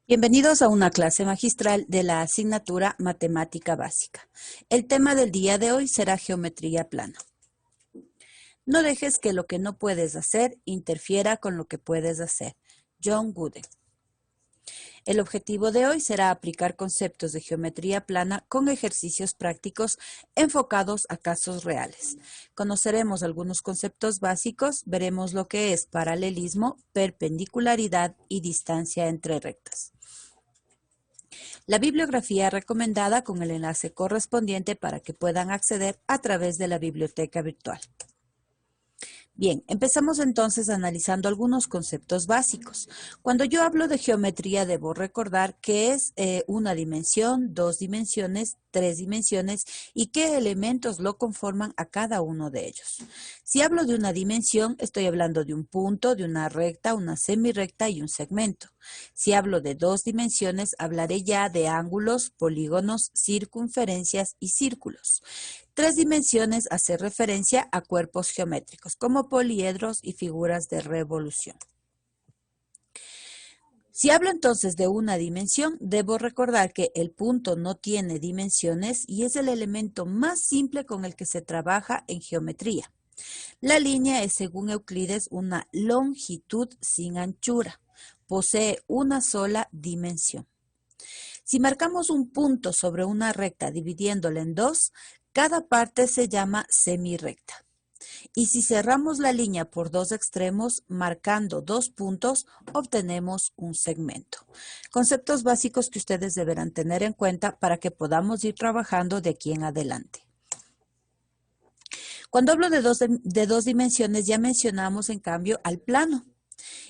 Bienvenidos a una clase magistral de la asignatura Matemática Básica. El tema del día de hoy será geometría plana. No dejes que lo que no puedes hacer interfiera con lo que puedes hacer. John Wooden. El objetivo de hoy será aplicar conceptos de geometría plana con ejercicios prácticos enfocados a casos reales. Conoceremos algunos conceptos básicos, veremos lo que es paralelismo, perpendicularidad y distancia entre rectas. La bibliografía recomendada con el enlace correspondiente para que puedan acceder a través de la biblioteca virtual. Bien, empezamos entonces analizando algunos conceptos básicos. Cuando yo hablo de geometría, debo recordar que es una dimensión, dos dimensiones, tres dimensiones y qué elementos lo conforman a cada uno de ellos. Si hablo de una dimensión, estoy hablando de un punto, de una recta, una semirrecta y un segmento. Si hablo de dos dimensiones, hablaré ya de ángulos, polígonos, circunferencias y círculos. Tres dimensiones hace referencia a cuerpos geométricos, como poliedros y figuras de revolución. Si hablo entonces de una dimensión, debo recordar que el punto no tiene dimensiones y es el elemento más simple con el que se trabaja en geometría. La línea es, según Euclides, una longitud sin anchura. Posee una sola dimensión. Si marcamos un punto sobre una recta dividiéndola en dos, cada parte se llama semirrecta. Y si cerramos la línea por dos extremos, marcando dos puntos, obtenemos un segmento. Conceptos básicos que ustedes deberán tener en cuenta para que podamos ir trabajando de aquí en adelante. Cuando hablo de dos dimensiones, ya mencionamos en cambio al plano.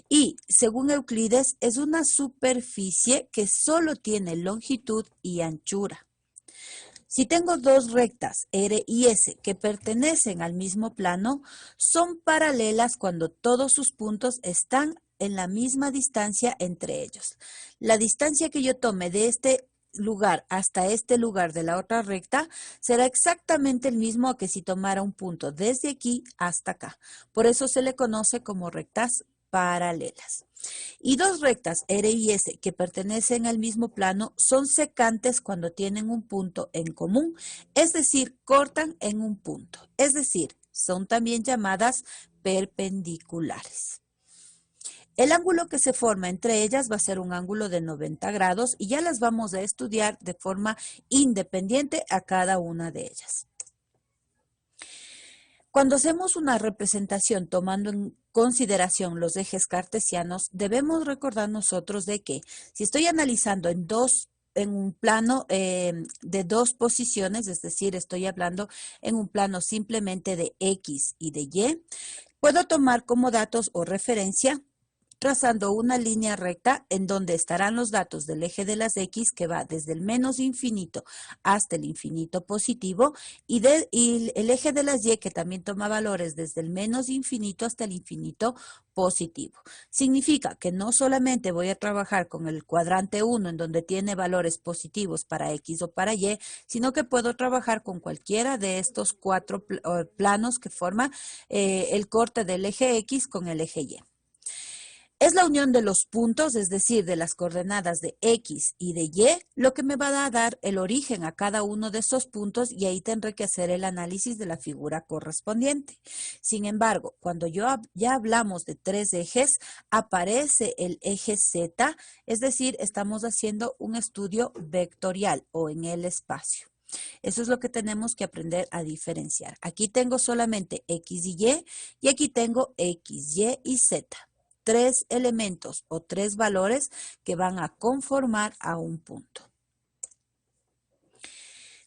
Y, según Euclides, es una superficie que solo tiene longitud y anchura. Si tengo dos rectas, R y S, que pertenecen al mismo plano, son paralelas cuando todos sus puntos están en la misma distancia entre ellos. La distancia que yo tome de este lugar hasta este lugar de la otra recta será exactamente el mismo que si tomara un punto desde aquí hasta acá. Por eso se le conoce como rectas paralelas. Y dos rectas R y S que pertenecen al mismo plano son secantes cuando tienen un punto en común, es decir, cortan en un punto, es decir, son también llamadas perpendiculares. El ángulo que se forma entre ellas va a ser un ángulo de 90 grados y ya las vamos a estudiar de forma independiente a cada una de ellas. Cuando hacemos una representación tomando en consideración los ejes cartesianos, debemos recordar nosotros de que si estoy analizando en un plano de dos posiciones, es decir, estoy hablando en un plano simplemente de X y de Y, puedo tomar como datos o referencia trazando una línea recta en donde estarán los datos del eje de las X que va desde el menos infinito hasta el infinito positivo y el eje de las Y que también toma valores desde el menos infinito hasta el infinito positivo. Significa que no solamente voy a trabajar con el cuadrante 1 en donde tiene valores positivos para X o para Y, sino que puedo trabajar con cualquiera de estos cuatro planos que forma el corte del eje X con el eje Y. Es la unión de los puntos, es decir, de las coordenadas de X y de Y, lo que me va a dar el origen a cada uno de esos puntos y ahí tendré que hacer el análisis de la figura correspondiente. Sin embargo, cuando ya hablamos de tres ejes, aparece el eje Z, es decir, estamos haciendo un estudio vectorial o en el espacio. Eso es lo que tenemos que aprender a diferenciar. Aquí tengo solamente X y aquí tengo X, Y y Z. Tres elementos o tres valores que van a conformar a un punto.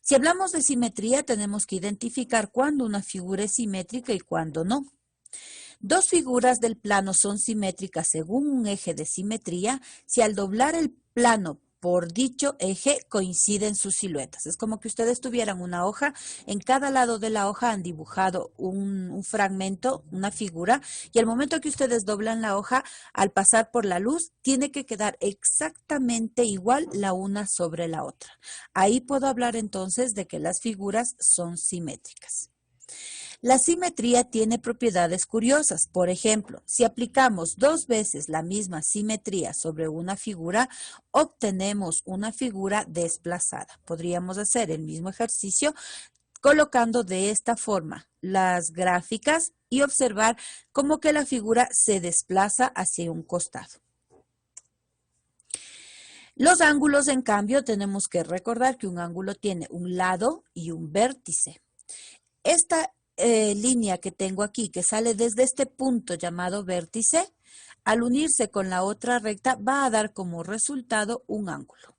Si hablamos de simetría, tenemos que identificar cuándo una figura es simétrica y cuándo no. Dos figuras del plano son simétricas según un eje de simetría si al doblar el plano por dicho eje coinciden sus siluetas. Es como que ustedes tuvieran una hoja, en cada lado de la hoja han dibujado un fragmento, una figura, y al momento que ustedes doblan la hoja, al pasar por la luz, tiene que quedar exactamente igual la una sobre la otra. Ahí puedo hablar entonces de que las figuras son simétricas. La simetría tiene propiedades curiosas. Por ejemplo, si aplicamos 2 veces la misma simetría sobre una figura, obtenemos una figura desplazada. Podríamos hacer el mismo ejercicio colocando de esta forma las gráficas y observar cómo que la figura se desplaza hacia un costado. Los ángulos, en cambio, tenemos que recordar que un ángulo tiene un lado y un vértice. Esta línea que tengo aquí, que sale desde este punto llamado vértice, al unirse con la otra recta, va a dar como resultado un ángulo.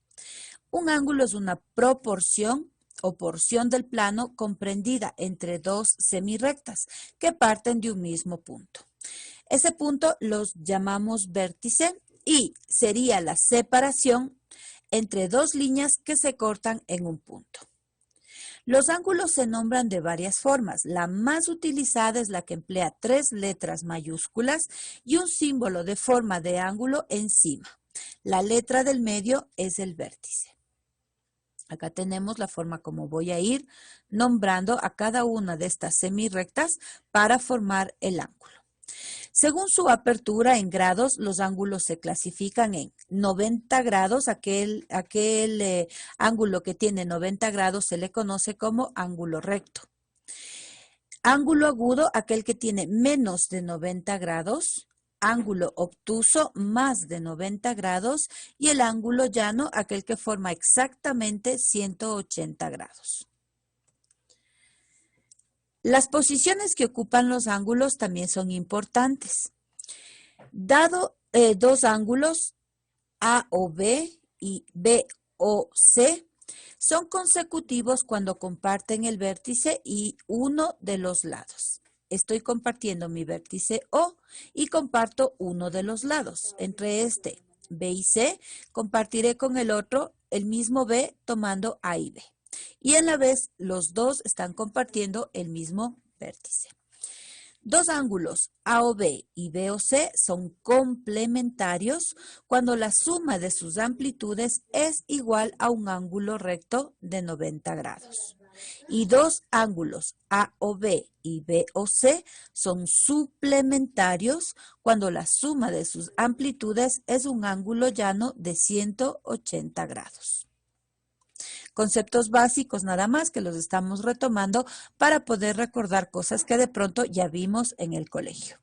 Un ángulo es una proporción o porción del plano comprendida entre dos semirrectas que parten de un mismo punto. Ese punto los llamamos vértice y sería la separación entre dos líneas que se cortan en un punto. Los ángulos se nombran de varias formas. La más utilizada es la que emplea 3 letras mayúsculas y un símbolo de forma de ángulo encima. La letra del medio es el vértice. Acá tenemos la forma como voy a ir nombrando a cada una de estas semirrectas para formar el ángulo. Según su apertura en grados, los ángulos se clasifican en 90 grados. Aquel ángulo que tiene 90 grados se le conoce como ángulo recto. Ángulo agudo, aquel que tiene menos de 90 grados. Ángulo obtuso, más de 90 grados. Y el ángulo llano, aquel que forma exactamente 180 grados. Las posiciones que ocupan los ángulos también son importantes. Dado dos ángulos A o B y B o C, son consecutivos cuando comparten el vértice y uno de los lados. Estoy compartiendo mi vértice O y comparto uno de los lados. Entre este B y C, compartiré con el otro el mismo B tomando A y B. Y a la vez, los dos están compartiendo el mismo vértice. Dos ángulos A o B y B o C son complementarios cuando la suma de sus amplitudes es igual a un ángulo recto de 90 grados. Y dos ángulos A o B y B o C son suplementarios cuando la suma de sus amplitudes es un ángulo llano de 180 grados. Conceptos básicos nada más que los estamos retomando para poder recordar cosas que de pronto ya vimos en el colegio.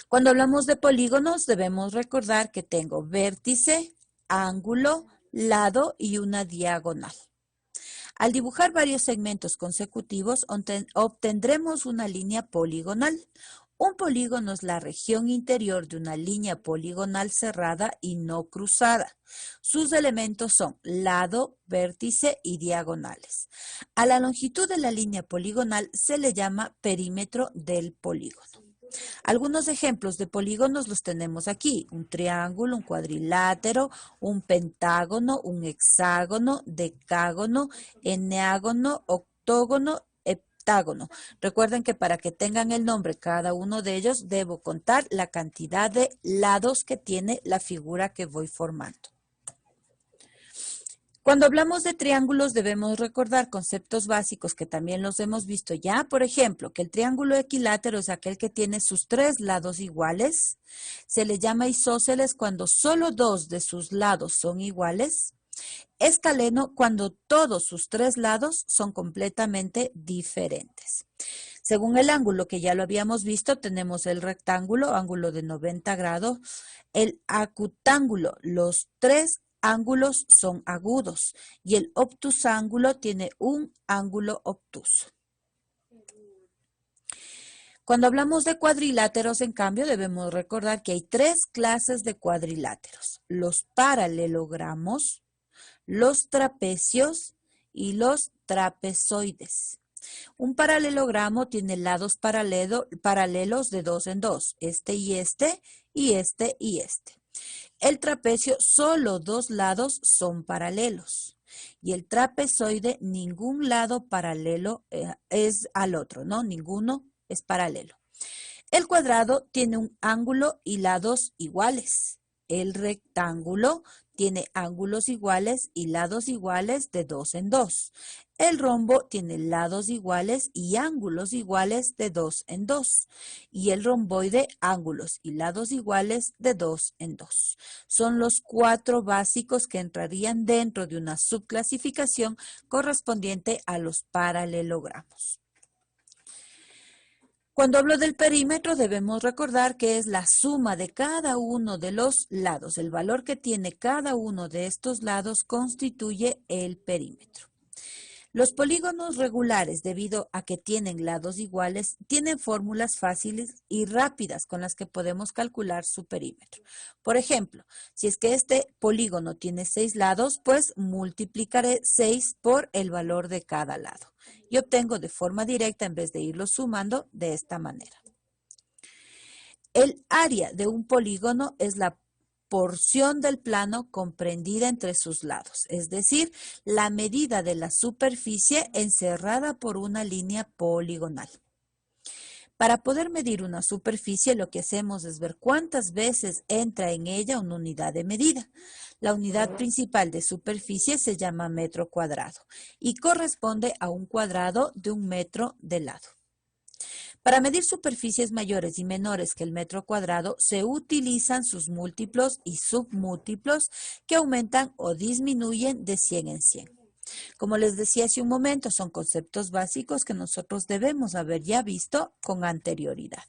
Cuando hablamos de polígonos debemos recordar que tengo vértice, ángulo, lado y una diagonal. Al dibujar varios segmentos consecutivos obtendremos una línea poligonal. Un polígono es la región interior de una línea poligonal cerrada y no cruzada. Sus elementos son lado, vértice y diagonales. A la longitud de la línea poligonal se le llama perímetro del polígono. Algunos ejemplos de polígonos los tenemos aquí: un triángulo, un cuadrilátero, un pentágono, un hexágono, decágono, eneágono, octógono, heptágono. Recuerden que para que tengan el nombre cada uno de ellos, debo contar la cantidad de lados que tiene la figura que voy formando. Cuando hablamos de triángulos debemos recordar conceptos básicos que también los hemos visto ya. Por ejemplo, que el triángulo equilátero es aquel que tiene sus 3 lados iguales. Se le llama isósceles cuando solo 2 de sus lados son iguales. Escaleno cuando todos sus 3 lados son completamente diferentes. Según el ángulo que ya lo habíamos visto, tenemos el rectángulo, ángulo de 90 grados, el acutángulo, los 3 ángulos son agudos y el obtusángulo tiene un ángulo obtuso. Cuando hablamos de cuadriláteros, en cambio, debemos recordar que hay 3 clases de cuadriláteros: los paralelogramos, los trapecios y los trapezoides. Un paralelogramo tiene lados paralelos de 2 en 2, este y este, y este y este. El trapecio, solo 2 lados son paralelos. Y el trapezoide, ningún lado paralelo es al otro, ¿no? Ninguno es paralelo. El cuadrado tiene un ángulo y lados iguales. El rectángulo tiene ángulos iguales y lados iguales de 2 en 2. El rombo tiene lados iguales y ángulos iguales de 2 en 2. Y el romboide, ángulos y lados iguales de 2 en 2. Son los 4 básicos que entrarían dentro de una subclasificación correspondiente a los paralelogramos. Cuando hablo del perímetro, debemos recordar que es la suma de cada uno de los lados. El valor que tiene cada uno de estos lados constituye el perímetro. Los polígonos regulares, debido a que tienen lados iguales, tienen fórmulas fáciles y rápidas con las que podemos calcular su perímetro. Por ejemplo, si es que este polígono tiene 6 lados, pues multiplicaré 6 por el valor de cada lado. Y obtengo de forma directa, en vez de irlo sumando, de esta manera. El área de un polígono es la porción del plano comprendida entre sus lados, es decir, la medida de la superficie encerrada por una línea poligonal. Para poder medir una superficie, lo que hacemos es ver cuántas veces entra en ella una unidad de medida. La unidad principal de superficie se llama metro cuadrado y corresponde a un cuadrado de un metro de lado. Para medir superficies mayores y menores que el metro cuadrado, se utilizan sus múltiplos y submúltiplos que aumentan o disminuyen de 100 en 100. Como les decía hace un momento, son conceptos básicos que nosotros debemos haber ya visto con anterioridad.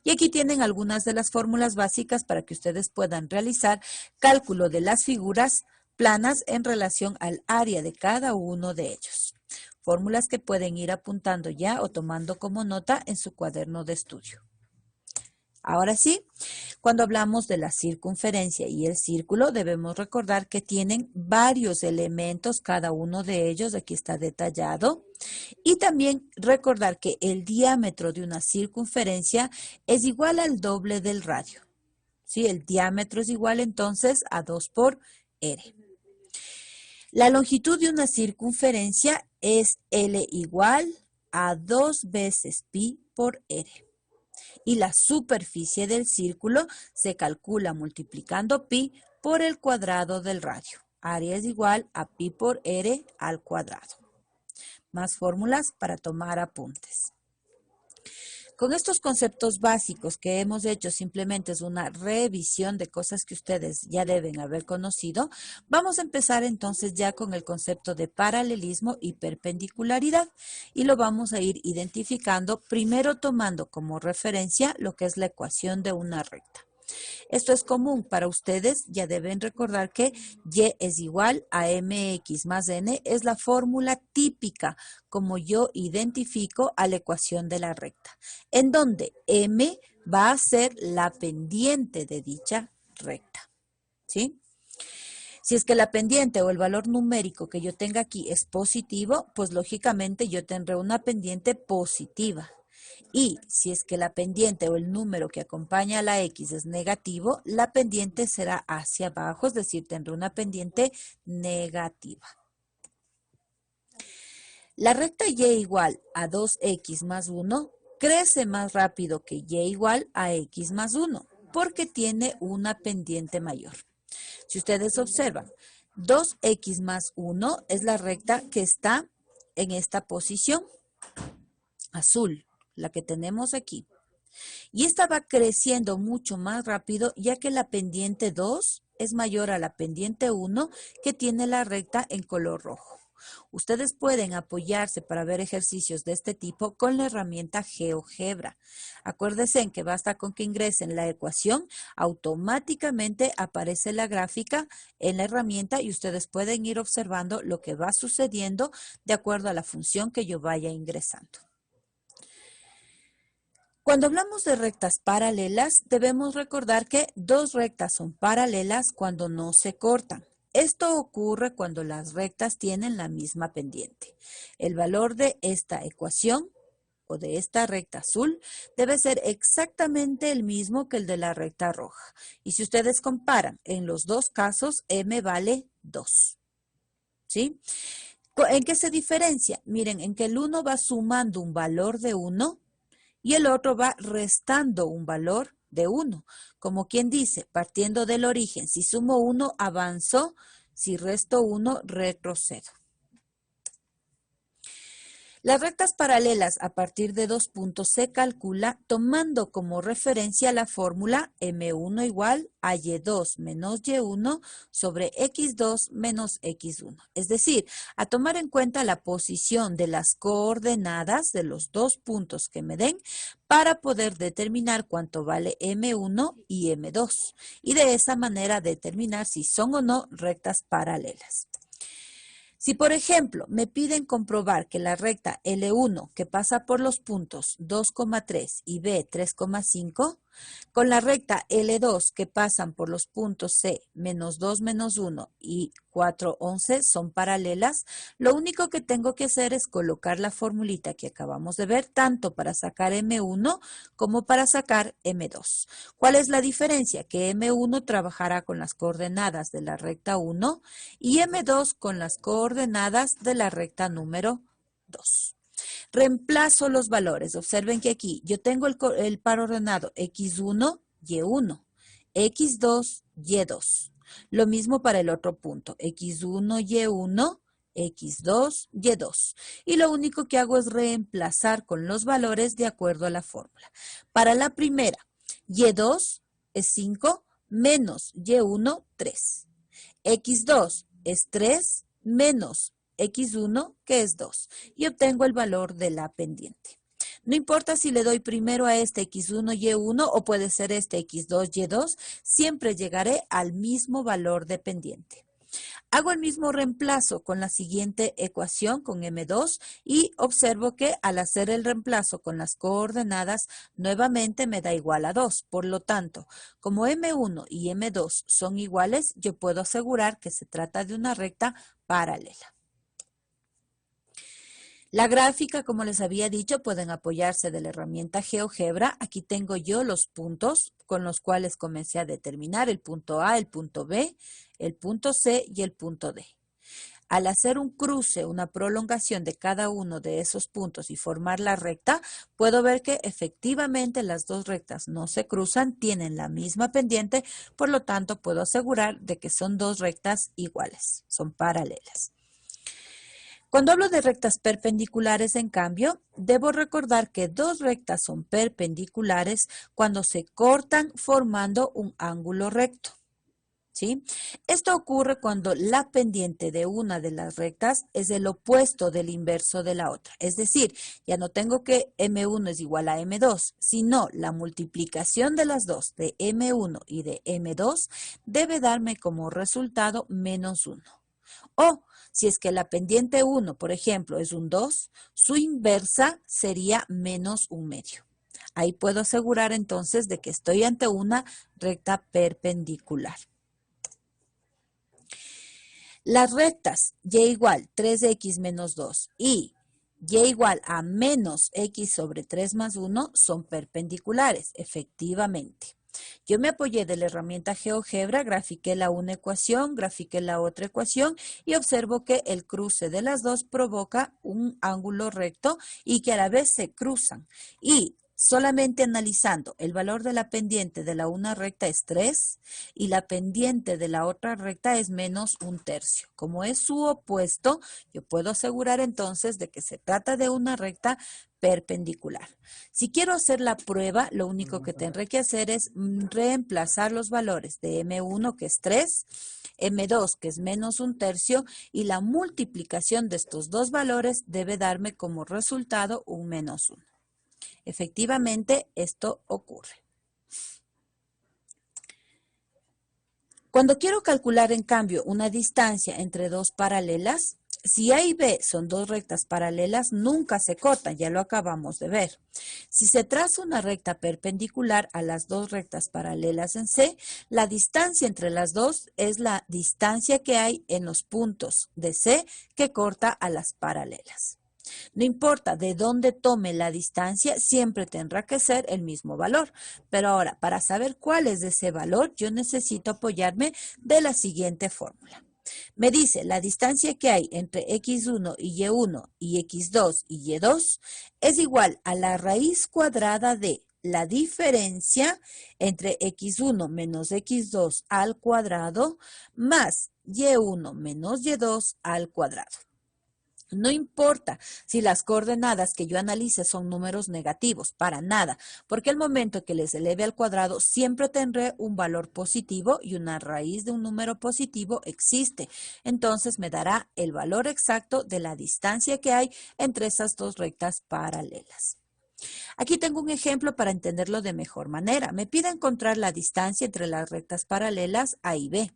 Y aquí tienen algunas de las fórmulas básicas para que ustedes puedan realizar cálculo de las figuras planas en relación al área de cada uno de ellos. Fórmulas que pueden ir apuntando ya o tomando como nota en su cuaderno de estudio. Ahora sí, cuando hablamos de la circunferencia y el círculo, debemos recordar que tienen varios elementos, cada uno de ellos, aquí está detallado. Y también recordar que el diámetro de una circunferencia es igual al doble del radio. ¿Sí? El diámetro es igual entonces a 2 por r. La longitud de una circunferencia es L igual a 2 veces pi por r. Y la superficie del círculo se calcula multiplicando pi por el cuadrado del radio. Área es igual a pi por r al cuadrado. Más fórmulas para tomar apuntes. Con estos conceptos básicos que hemos hecho, simplemente es una revisión de cosas que ustedes ya deben haber conocido. Vamos a empezar entonces ya con el concepto de paralelismo y perpendicularidad y lo vamos a ir identificando primero tomando como referencia lo que es la ecuación de una recta. Esto es común para ustedes, ya deben recordar que y es igual a mx más n, es la fórmula típica como yo identifico a la ecuación de la recta, en donde m va a ser la pendiente de dicha recta, ¿sí? Si es que la pendiente o el valor numérico que yo tenga aquí es positivo, pues lógicamente yo tendré una pendiente positiva. Y si es que la pendiente o el número que acompaña a la X es negativo, la pendiente será hacia abajo, es decir, tendrá una pendiente negativa. La recta Y igual a 2X más 1 crece más rápido que Y igual a X más 1 porque tiene una pendiente mayor. Si ustedes observan, 2X más 1 es la recta que está en esta posición azul, la que tenemos aquí. Y esta va creciendo mucho más rápido ya que la pendiente 2 es mayor a la pendiente 1 que tiene la recta en color rojo. Ustedes pueden apoyarse para ver ejercicios de este tipo con la herramienta GeoGebra. Acuérdense en que basta con que ingresen la ecuación, automáticamente aparece la gráfica en la herramienta y ustedes pueden ir observando lo que va sucediendo de acuerdo a la función que yo vaya ingresando. Cuando hablamos de rectas paralelas, debemos recordar que dos rectas son paralelas cuando no se cortan. Esto ocurre cuando las rectas tienen la misma pendiente. El valor de esta ecuación o de esta recta azul debe ser exactamente el mismo que el de la recta roja. Y si ustedes comparan, en los dos casos, m vale 2. ¿Sí? ¿En qué se diferencia? Miren, en que el uno va sumando un valor de 1 y el otro va restando un valor de 1. Como quien dice, partiendo del origen, si sumo 1, avanzo, si resto 1, retrocedo. Las rectas paralelas a partir de dos puntos se calcula tomando como referencia la fórmula M1 igual a Y2 menos Y1 sobre X2 menos X1. Es decir, a tomar en cuenta la posición de las coordenadas de los dos puntos que me den para poder determinar cuánto vale M1 y M2 y de esa manera determinar si son o no rectas paralelas. Si, por ejemplo, me piden comprobar que la recta L1, que pasa por los puntos 2,3 y B 3,5, con la recta L2, que pasan por los puntos C, menos 2, menos 1 y 4, 11, son paralelas, lo único que tengo que hacer es colocar la formulita que acabamos de ver, tanto para sacar M1 como para sacar M2. ¿Cuál es la diferencia? Que M1 trabajará con las coordenadas de la recta 1 y M2 con las coordenadas de la recta número 2. Reemplazo los valores. Observen que aquí yo tengo el par ordenado X1, Y1, X2, Y2. Lo mismo para el otro punto, X1, Y1, X2, Y2. Y lo único que hago es reemplazar con los valores de acuerdo a la fórmula. Para la primera, Y2 es 5 menos Y1, 3. X2 es 3 menos X1, que es 2, y obtengo el valor de la pendiente. No importa si le doy primero a este X1, Y1 o puede ser este X2, Y2, siempre llegaré al mismo valor de pendiente. Hago el mismo reemplazo con la siguiente ecuación, con M2, y observo que al hacer el reemplazo con las coordenadas, nuevamente me da igual a 2. Por lo tanto, como M1 y M2 son iguales, yo puedo asegurar que se trata de una recta paralela. La gráfica, como les había dicho, pueden apoyarse de la herramienta GeoGebra. Aquí tengo yo los puntos con los cuales comencé a determinar el punto A, el punto B, el punto C y el punto D. Al hacer un cruce, una prolongación de cada uno de esos puntos y formar la recta, puedo ver que efectivamente las dos rectas no se cruzan, tienen la misma pendiente, por lo tanto puedo asegurar de que son dos rectas iguales, son paralelas. Cuando hablo de rectas perpendiculares, en cambio, debo recordar que dos rectas son perpendiculares cuando se cortan formando un ángulo recto. ¿Sí? Esto ocurre cuando la pendiente de una de las rectas es el opuesto del inverso de la otra. Es decir, ya no tengo que M1 es igual a M2, sino la multiplicación de las dos, de M1 y de M2, debe darme como resultado menos 1. O si es que la pendiente 1, por ejemplo, es un 2, su inversa sería menos 1/2. Ahí puedo asegurar entonces de que estoy ante una recta perpendicular. Las rectas y igual 3x menos 2 y y igual a menos x sobre 3 más 1 son perpendiculares, efectivamente. Yo me apoyé de la herramienta GeoGebra, grafiqué la una ecuación, grafiqué la otra ecuación y observo que el cruce de las dos provoca un ángulo recto y que a la vez se cruzan. Y solamente analizando el valor de la pendiente de la una recta es 3 y la pendiente de la otra recta es menos 1/3. Como es su opuesto, yo puedo asegurar entonces de que se trata de una recta perpendicular. Si quiero hacer la prueba, lo único que tendré que hacer es reemplazar los valores de M1, que es 3, M2, que es menos 1/3, y la multiplicación de estos dos valores debe darme como resultado un menos 1. Efectivamente, esto ocurre. Cuando quiero calcular, en cambio, una distancia entre dos paralelas, si A y B son dos rectas paralelas, nunca se cortan, ya lo acabamos de ver. Si se traza una recta perpendicular a las dos rectas paralelas en C, la distancia entre las dos es la distancia que hay en los puntos de C que corta a las paralelas. No importa de dónde tome la distancia, siempre tendrá que ser el mismo valor. Pero ahora, para saber cuál es ese valor, yo necesito apoyarme de la siguiente fórmula. Me dice la distancia que hay entre x1 y y1 y x2 y y2 es igual a la raíz cuadrada de la diferencia entre x1 menos x2 al cuadrado más y1 menos y2 al cuadrado. No importa si las coordenadas que yo analice son números negativos, para nada, porque al momento que les eleve al cuadrado siempre tendré un valor positivo y una raíz de un número positivo existe. Entonces me dará el valor exacto de la distancia que hay entre esas dos rectas paralelas. Aquí tengo un ejemplo para entenderlo de mejor manera. Me pide encontrar la distancia entre las rectas paralelas A y B.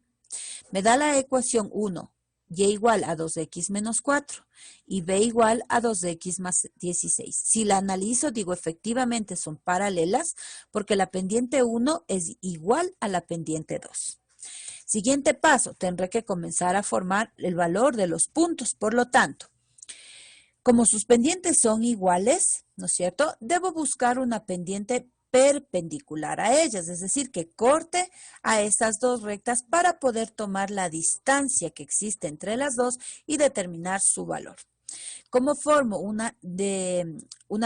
Me da la ecuación 1, y igual a 2x menos 4 y b igual a 2x más 16. Si la analizo, digo, efectivamente son paralelas porque la pendiente 1 es igual a la pendiente 2. Siguiente paso, tendré que comenzar a formar el valor de los puntos. Por lo tanto, como sus pendientes son iguales, ¿no es cierto? Debo buscar una pendiente perpendicular a ellas, es decir, que corte a esas dos rectas para poder tomar la distancia que existe entre las dos y determinar su valor. ¿Cómo formo una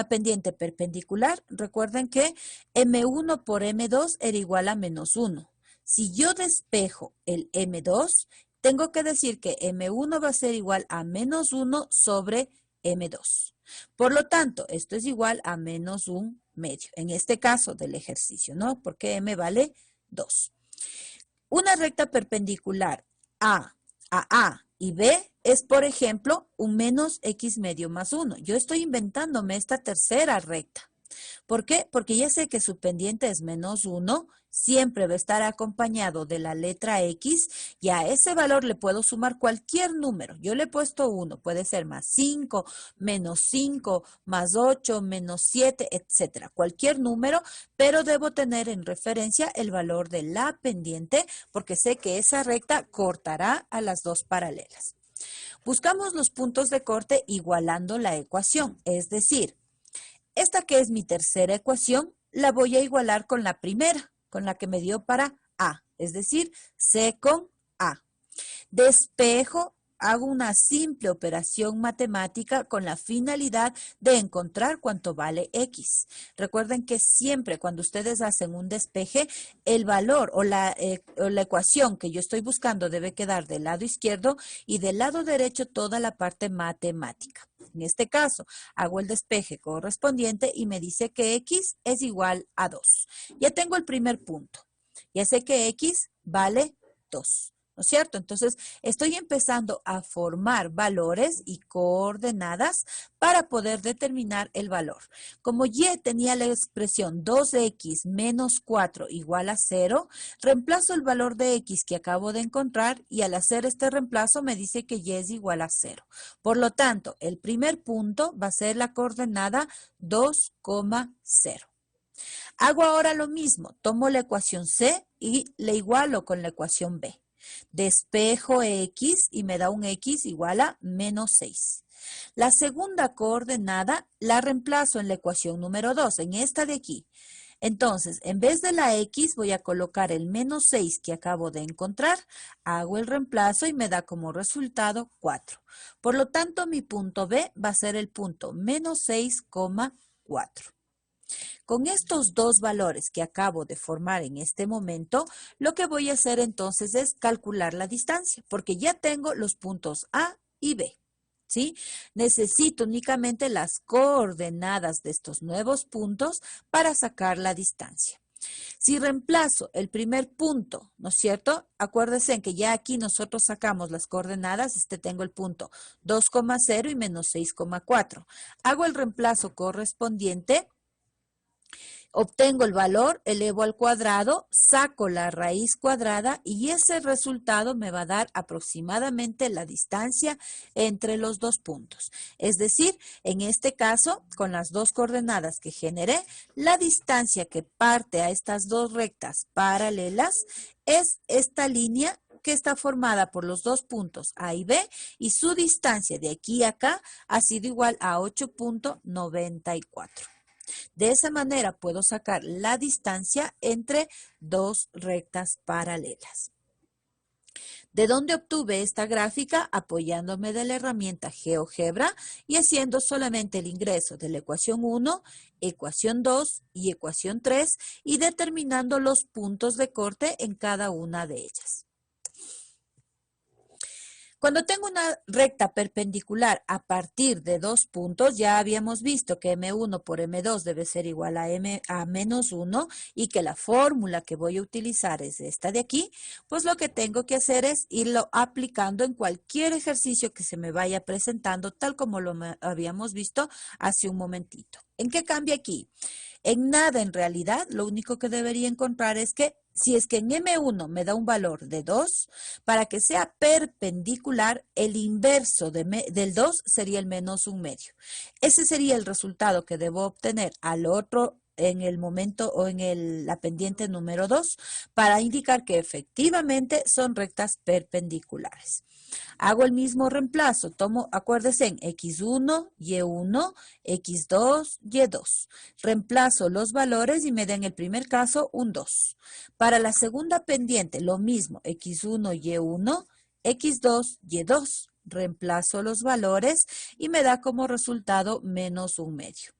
pendiente perpendicular? Recuerden que M1 por M2 era igual a menos 1. Si yo despejo el M2, tengo que decir que M1 va a ser igual a menos 1 sobre M2. Por lo tanto, esto es igual a menos 1 medio, en este caso del ejercicio, ¿no? Porque M vale 2. Una recta perpendicular A y B es, por ejemplo, un menos X medio más 1. Yo estoy inventándome esta tercera recta. ¿Por qué? Porque ya sé que su pendiente es menos 1, siempre va a estar acompañado de la letra X y a ese valor le puedo sumar cualquier número. Yo le he puesto 1, puede ser más 5, menos 5, más 8, menos 7, etcétera. Cualquier número, pero debo tener en referencia el valor de la pendiente porque sé que esa recta cortará a las dos paralelas. Buscamos los puntos de corte igualando la ecuación, es decir, esta que es mi tercera ecuación, la voy a igualar con la primera, con la que me dio para A, es decir, C con A. Despejo, hago una simple operación matemática con la finalidad de encontrar cuánto vale X. Recuerden que siempre cuando ustedes hacen un despeje, el valor o la ecuación que yo estoy buscando debe quedar del lado izquierdo y del lado derecho toda la parte matemática. En este caso, hago el despeje correspondiente y me dice que X es igual a 2. Ya tengo el primer punto. Ya sé que X vale 2. ¿No es cierto? Entonces, estoy empezando a formar valores y coordenadas para poder determinar el valor. Como Y tenía la expresión 2x menos 4 igual a 0, reemplazo el valor de X que acabo de encontrar y al hacer este reemplazo me dice que Y es igual a 0. Por lo tanto, el primer punto va a ser la coordenada 2,0. Hago ahora lo mismo, tomo la ecuación C y le igualo con la ecuación B. Despejo X y me da un X igual a menos 6. La segunda coordenada la reemplazo en la ecuación número 2, en esta de aquí. Entonces, en vez de la X voy a colocar el menos 6 que acabo de encontrar, hago el reemplazo y me da como resultado 4. Por lo tanto, mi punto B va a ser el punto menos 6,4. Con estos dos valores que acabo de formar en este momento, lo que voy a hacer entonces es calcular la distancia, porque ya tengo los puntos A y B. ¿Sí? Necesito únicamente las coordenadas de estos nuevos puntos para sacar la distancia. Si reemplazo el primer punto, ¿no es cierto? Acuérdense que ya aquí nosotros sacamos las coordenadas, tengo el punto 2,0 y menos 6,4. Hago el reemplazo correspondiente. Obtengo el valor, elevo al cuadrado, saco la raíz cuadrada y ese resultado me va a dar aproximadamente la distancia entre los dos puntos. Es decir, en este caso, con las dos coordenadas que generé, la distancia que parte a estas dos rectas paralelas es esta línea que está formada por los dos puntos A y B y su distancia de aquí a acá ha sido igual a 8,94. De esa manera puedo sacar la distancia entre dos rectas paralelas. ¿De dónde obtuve esta gráfica? Apoyándome de la herramienta GeoGebra y haciendo solamente el ingreso de la ecuación 1, ecuación 2 y ecuación 3 y determinando los puntos de corte en cada una de ellas. Cuando tengo una recta perpendicular a partir de 2 puntos, ya habíamos visto que M1 por M2 debe ser igual a menos 1 y que la fórmula que voy a utilizar es esta de aquí, pues lo que tengo que hacer es irlo aplicando en cualquier ejercicio que se me vaya presentando, tal como lo habíamos visto hace un momentito. ¿En qué cambia aquí? En nada, en realidad, lo único que debería encontrar es que si es que en M1 me da un valor de 2, para que sea perpendicular, el inverso del 2 sería el menos un medio. Ese sería el resultado que debo obtener al otro en el momento o en la pendiente número 2 para indicar que efectivamente son rectas perpendiculares. Hago el mismo reemplazo, tomo, acuérdense, en X1, Y1, X2, Y2. Reemplazo los valores y me da en el primer caso un 2. Para la segunda pendiente, lo mismo, X1, Y1, X2, Y2. Reemplazo los valores y me da como resultado menos un medio.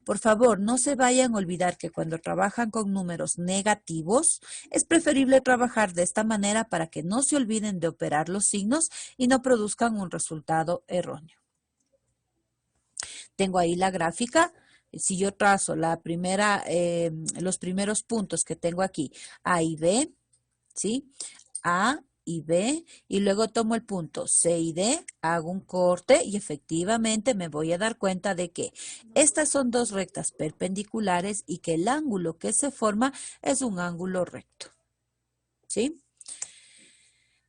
Por favor, no se vayan a olvidar que cuando trabajan con números negativos, es preferible trabajar de esta manera para que no se olviden de operar los signos y no produzcan un resultado erróneo. Tengo ahí la gráfica. Si yo trazo los primeros puntos que tengo aquí, A y B, ¿sí? A y B, y luego tomo el punto C y D, hago un corte y efectivamente me voy a dar cuenta de que estas son dos rectas perpendiculares y que el ángulo que se forma es un ángulo recto, ¿sí?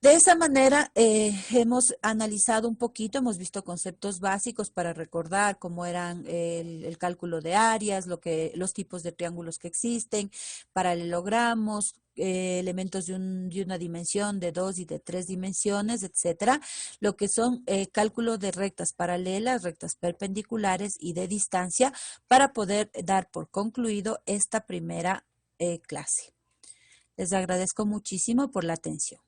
De esa manera hemos analizado un poquito, hemos visto conceptos básicos para recordar cómo eran el cálculo de áreas, los tipos de triángulos que existen, paralelogramos, elementos de una dimensión, de 2 y de 3 dimensiones, etcétera, lo que son cálculos de rectas paralelas, rectas perpendiculares y de distancia para poder dar por concluido esta primera clase. Les agradezco muchísimo por la atención.